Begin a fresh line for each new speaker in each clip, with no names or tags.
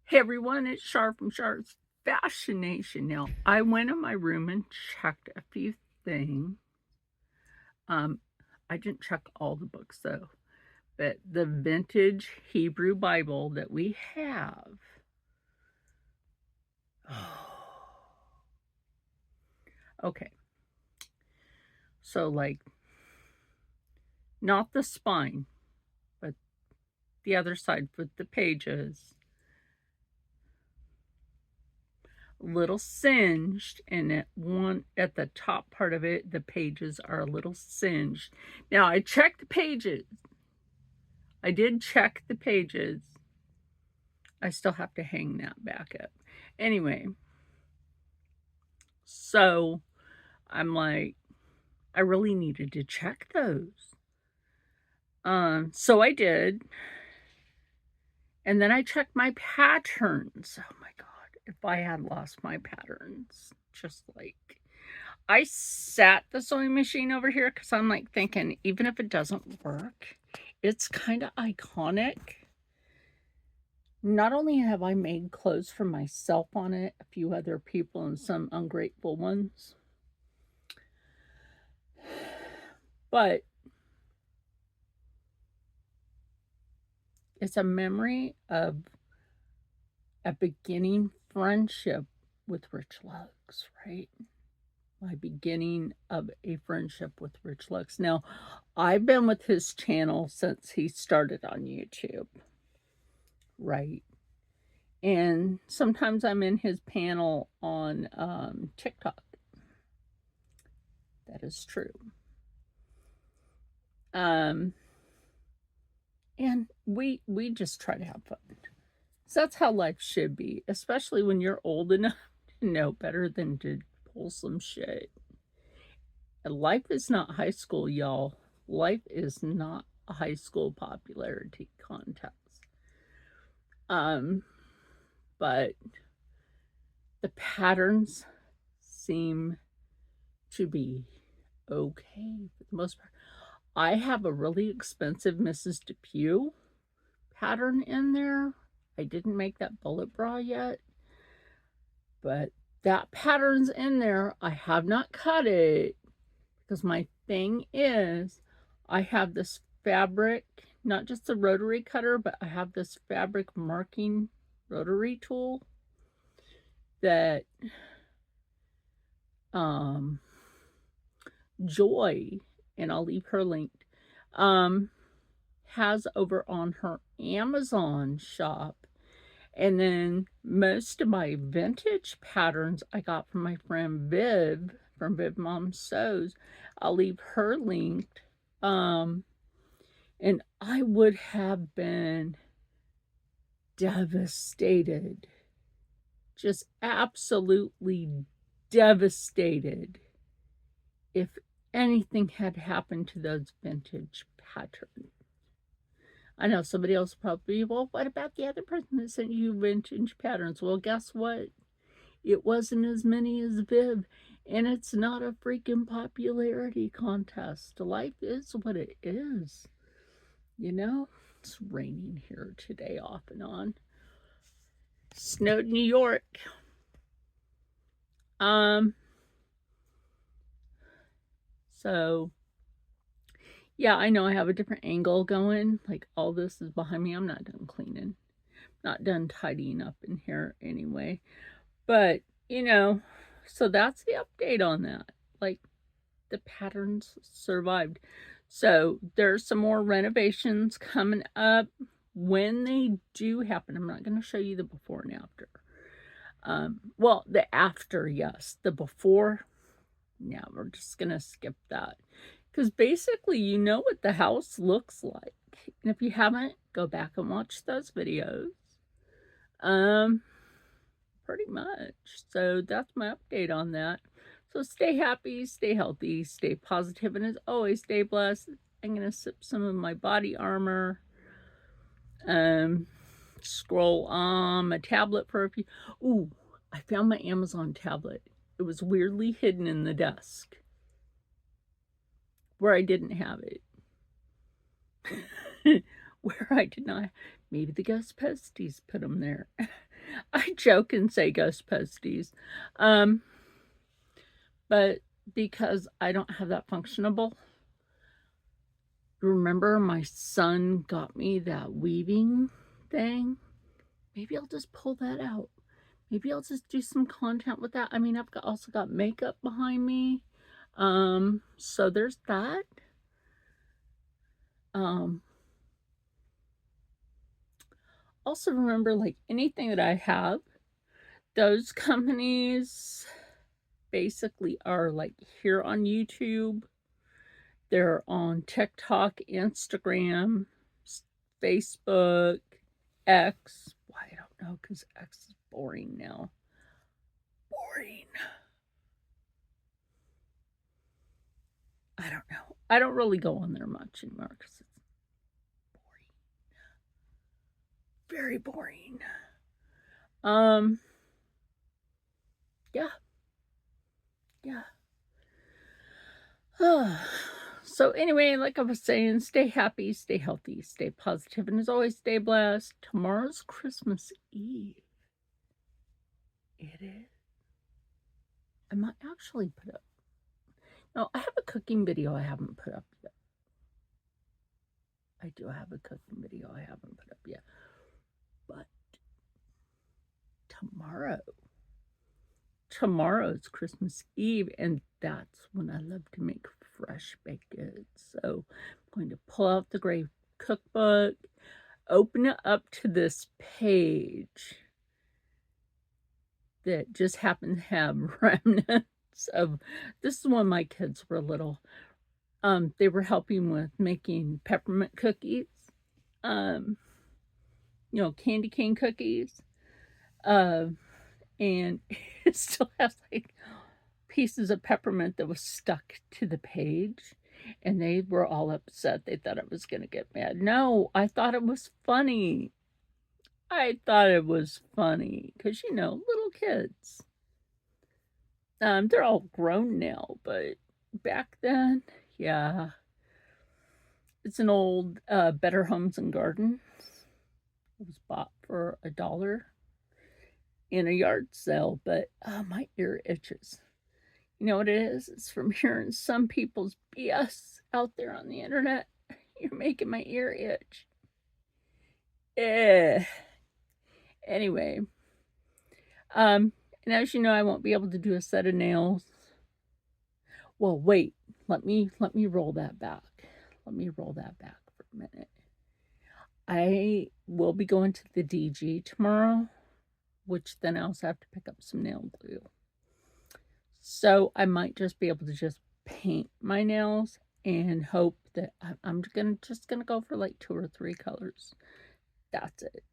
Hey everyone, it's Char from Char's Fashion Nation. Now, I went in my room and checked a few things. Um, I didn't check all the books though, but the vintage Hebrew Bible that we have. Okay, so like not the spine, but the other side with the pages. Little singed, and at the top part of it the pages are a little singed. Now I checked the pages. I did check the pages. I still have to hang that back up. Anyway, so I'm like, I really needed to check those. So I did. And then I checked my patterns. Oh my God, if I had lost my patterns, just like I sat the sewing machine over here because I'm like thinking, even if it doesn't work, it's kind of iconic. Not only have I made clothes for myself on it, a few other people, and some ungrateful ones, but it's a memory of a beginning friendship with Rich Lux, right? My beginning of a friendship with Rich Lux. Now, I've been with his channel since he started on YouTube, right? And sometimes I'm in his panel on TikTok. That is true. And we just try to have fun. So that's how life should be, especially when you're old enough to know better than to pull some shit. And life is not high school, y'all. Life is not a high school popularity contest. But the patterns seem to be okay for the most part. I have a really expensive Mrs. Depew pattern in there. I didn't make that bullet bra yet, but that pattern's in there. I have not cut it because my thing is I have this fabric, not just a rotary cutter, but I have this fabric marking rotary tool that Joy, and I'll leave her linked, has over on her Amazon shop. And then most of my vintage patterns I got from my friend Viv from Viv Mom Sews. I'll leave her linked. And I would have been devastated, just absolutely devastated if anything had happened to those vintage patterns. I know somebody else probably, well, what about the other person that sent you vintage patterns? Well, guess what? It wasn't as many as Viv, and it's not a freaking popularity contest. Life is what it is. You know, it's raining here today off and on. Snowed New York. So yeah, I know I have a different angle going. Like all this is behind me. I'm not done cleaning. Not done tidying up in here anyway. But, you know, so that's the update on that. Like the patterns survived. So there's some more renovations coming up. When they do happen, I'm not going to show you the before and after. Well, the after, yes. The before, yeah, we're just going to skip that. Because basically, you know what the house looks like. And if you haven't, go back and watch those videos. Pretty much. So that's my update on that. So stay happy, stay healthy, stay positive, and as always, stay blessed. I'm going to sip some of my body armor. Scroll on my tablet for a few. Ooh, I found my Amazon tablet. It was weirdly hidden in the desk where I didn't have it. Where I did not. Maybe the ghost posties put them there. I joke and say ghost posties. But because I don't have that functionable, remember my son got me that weaving thing? Maybe I'll just pull that out. Maybe I'll just do some content with that. I mean, also got makeup behind me. So there's that. Also remember, like, anything that I have, those companies basically are like here on YouTube. They're on TikTok, Instagram, Facebook, X. Why, I don't know, because X is boring now. Boring. I don't know. I don't really go on there much anymore because it's boring. Very boring. Yeah. Yeah. So anyway, like I was saying, stay happy, stay healthy, stay positive, and as always, stay blessed. Tomorrow's Christmas Eve. It is. I might actually put up. No, I have a cooking video I haven't put up yet. I do have a cooking video I haven't put up yet. But tomorrow's Christmas Eve, and that's when I love to make fresh baked goods. So I'm going to pull out the Gray Cookbook, open it up to this page that just happened to have remnants of, this is when my kids were little. They were helping with making peppermint cookies, candy cane cookies, and it still has like pieces of peppermint that was stuck to the page, and they were all upset. They thought I was going to get mad. No, I thought it was funny. I thought it was funny because, little kids. They're all grown now, but back then, yeah. It's an old Better Homes and Gardens. It was bought for $1 in a yard sale, but my ear itches. You know what it is? It's from hearing some people's BS out there on the internet. You're making my ear itch. Anyway, and as you know, I won't be able to do a set of nails. Well, wait. Let me roll that back. Let me roll that back for a minute. I will be going to the DG tomorrow, which then I also have to pick up some nail glue. So I might just be able to just paint my nails and hope that I'm just gonna go for like 2 or 3 colors. That's it.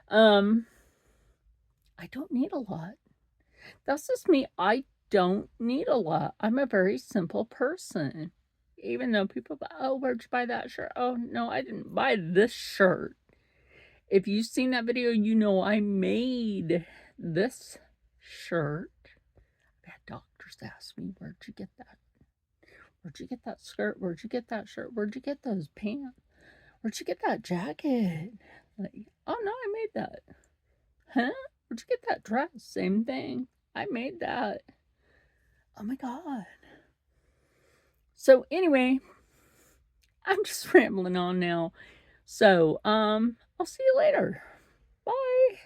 I don't need a lot. That's just me. I don't need a lot. I'm a very simple person. Even though people go, oh, where'd you buy that shirt? Oh, no, I didn't buy this shirt. If you've seen that video, you know I made this shirt. I've had doctors ask me, where'd you get that? Where'd you get that skirt? Where'd you get that shirt? Where'd you get those pants? Where'd you get that jacket? Like, oh no, I made that. Huh? Where'd you get that dress? Same thing. I made that. Oh my God. So anyway, I'm just rambling on now. So, I'll see you later. Bye.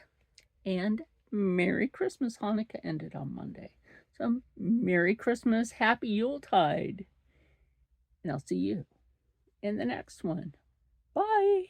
And Merry Christmas. Hanukkah ended on Monday. So, Merry Christmas. Happy Yuletide. And I'll see you in the next one. Bye.